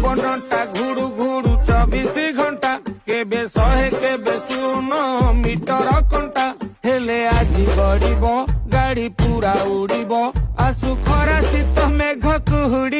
जीवनटा घुड़ू घुड़ू 24 घंटा केबे 100 केबे 100 मीटर कंटा हेले आजी गड़ब गाड़ी पूरा उड़ब आसु खरा शीत मेघ कुहुड़ी